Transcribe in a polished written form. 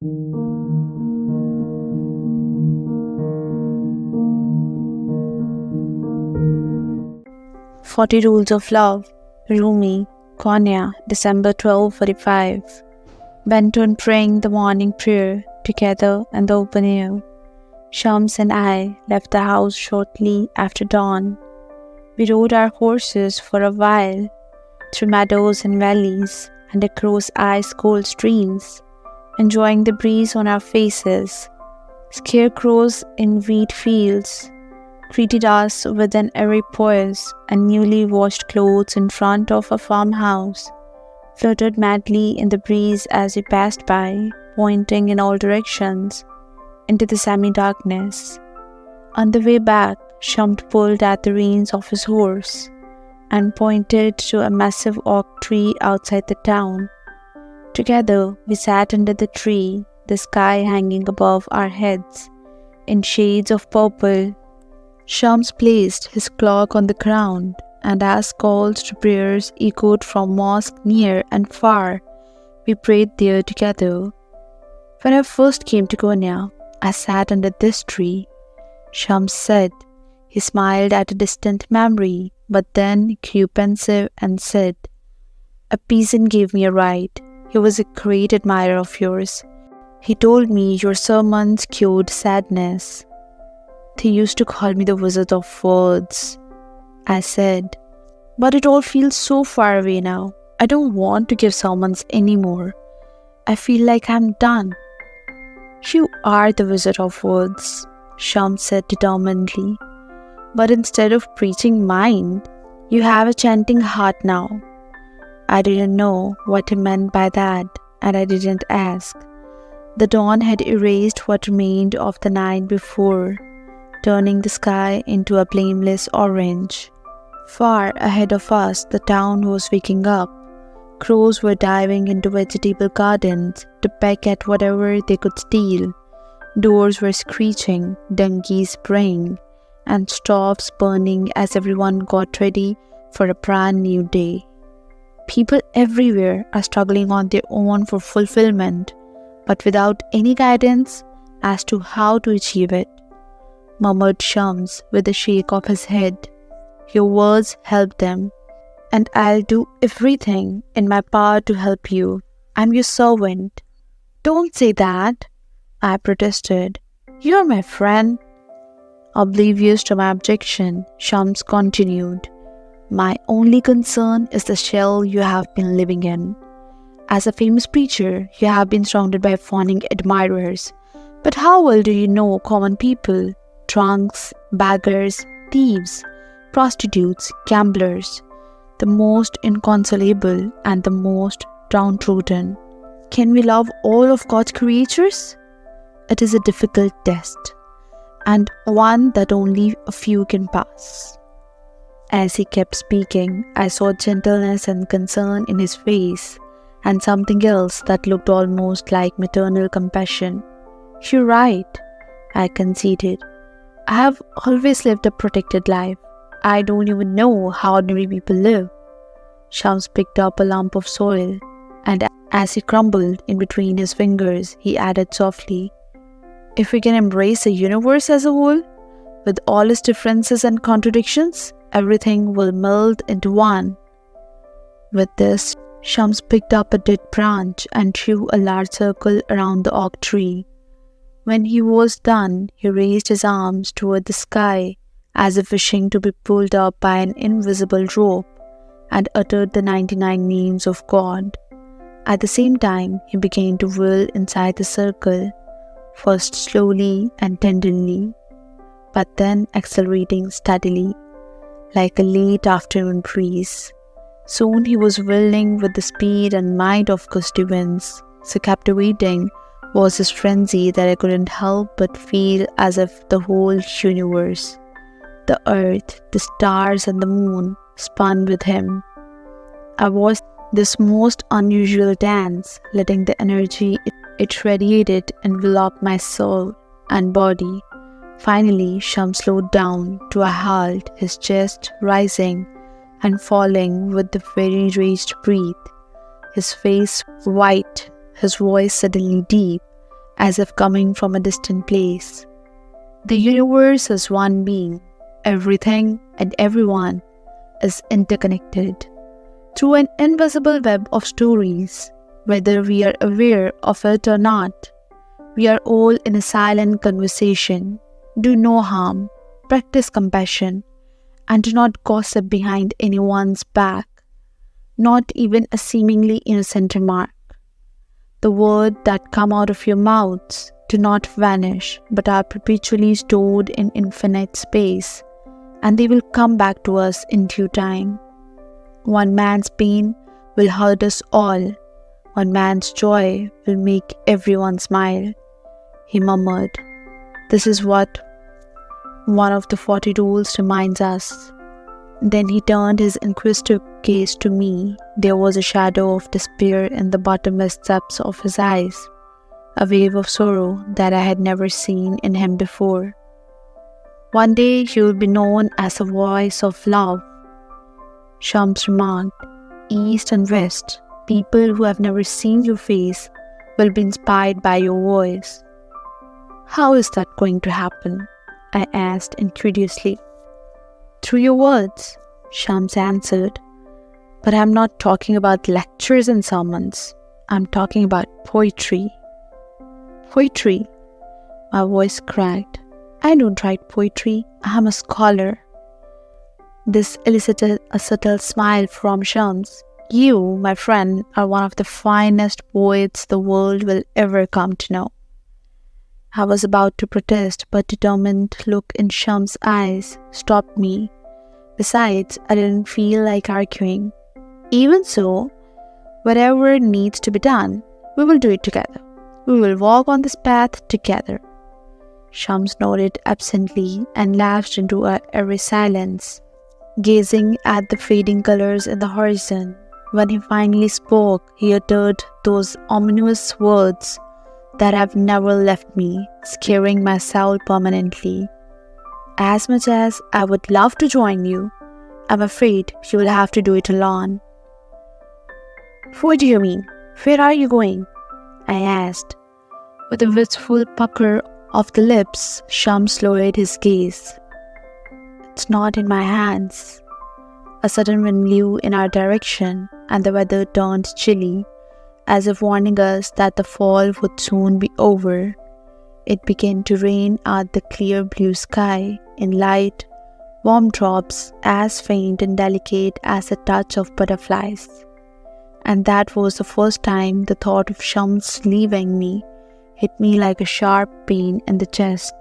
"40 Rules of Love", Rumi, Konya, December 12:45. Went on praying the morning prayer together in the open air. Shams and I left the house shortly after dawn. We rode our horses for a while through meadows and valleys and across ice-cold streams, enjoying the breeze on our faces. Scarecrows in wheat fields greeted us with an airy poise, and newly washed clothes in front of a farmhouse fluttered madly in the breeze as we passed by, pointing in all directions into the semi-darkness. On the way back, Shams pulled at the reins of his horse and pointed to a massive oak tree outside the town. Together, we sat under the tree, the sky hanging above our heads in shades of purple. Shams placed his cloak on the ground, and as calls to prayers echoed from mosques near and far, we prayed there together. "When I first came to Konya, I sat under this tree," Shams said. He smiled at a distant memory, but then grew pensive and said, "A peasant gave me a ride. He was a great admirer of yours. He told me your sermons cured sadness. They used to call me the Wizard of Words." I said, "But it all feels so far away now. I don't want to give sermons anymore. I feel like I'm done." "You are the Wizard of Words," Shams said determinedly. "But instead of preaching mind, you have a chanting heart now." I didn't know what he meant by that, and I didn't ask. The dawn had erased what remained of the night before, turning the sky into a blameless orange. Far ahead of us, the town was waking up. Crows were diving into vegetable gardens to peck at whatever they could steal. Doors were screeching, donkeys braying, and stoves burning as everyone got ready for a brand new day. People everywhere are struggling on their own for fulfillment, but without any guidance as to how to achieve it, murmured Shams with a shake of his head. "Your words help them, and I'll do everything in my power to help you. I'm your servant." "Don't say that," I protested. "You're my friend." Oblivious to my objection, Shams continued, "My only concern is the shell you have been living in. As a famous preacher, you have been surrounded by fawning admirers. But how well do you know common people? Drunks, beggars, thieves, prostitutes, gamblers, the most inconsolable and the most downtrodden. Can we love all of God's creatures? It is a difficult test, and one that only a few can pass." As he kept speaking, I saw gentleness and concern in his face, and something else that looked almost like maternal compassion. "You're right," I conceded. "I have always lived a protected life. I don't even know how ordinary people live." Shams picked up a lump of soil, and as he crumbled in between his fingers, he added softly, "If we can embrace the universe as a whole, with all its differences and contradictions, everything will meld into one." With this, Shams picked up a dead branch and drew a large circle around the oak tree. When he was done, he raised his arms toward the sky as if wishing to be pulled up by an invisible rope, and uttered the 99 names of God. At the same time, he began to whirl inside the circle, first slowly and tenderly, but then accelerating steadily, like a late afternoon breeze. Soon he was whirling with the speed and might of gusty winds. So captivating was his frenzy that I couldn't help but feel as if the whole universe, the earth, the stars and the moon, spun with him. I watched this most unusual dance, letting the energy it radiated envelop my soul and body. Finally, Shams slowed down to a halt, his chest rising and falling with the very raised breath, his face white, his voice suddenly deep, as if coming from a distant place. The universe is one being. Everything and everyone is interconnected through an invisible web of stories, whether we are aware of it or not. We are all in a silent conversation. Do no harm, practice compassion, and do not gossip behind anyone's back, not even a seemingly innocent remark. The words that come out of your mouths do not vanish, but are perpetually stored in infinite space, and they will come back to us in due time. One man's pain will hurt us all. One man's joy will make everyone smile. He murmured. This is what one of the 40 rules reminds us. Then he turned his inquisitive gaze to me. There was a shadow of despair in the bottomless depths of his eyes, a wave of sorrow that I had never seen in him before. One day he will be known as a voice of love, Shams remarked. East and West, people who have never seen your face will be inspired by your voice. How is that going to happen? I asked incredulously. Through your words, Shams answered. But I'm not talking about lectures and sermons. I'm talking about poetry. Poetry? My voice cracked. I don't write poetry. I'm a scholar. This elicited a subtle smile from Shams. You, my friend, are one of the finest poets the world will ever come to know. I was about to protest, but a determined look in Shams' eyes stopped me. Besides, I didn't feel like arguing. Even so, whatever needs to be done, we will do it together. We will walk on this path together. Shams nodded absently and lapsed into a airy silence, gazing at the fading colors in the horizon. When he finally spoke, he uttered those ominous words that have never left me, scaring my soul permanently. As much as I would love to join you, I'm afraid you will have to do it alone. What do you mean? Where are you going? I asked. With a wistful pucker of the lips, Shams lowered his gaze. It's not in my hands. A sudden wind blew in our direction, and the weather turned chilly, as if warning us that the fall would soon be over. It began to rain at the clear blue sky in light, warm drops as faint and delicate as the touch of butterflies. And that was the first time the thought of Shams leaving me hit me like a sharp pain in the chest.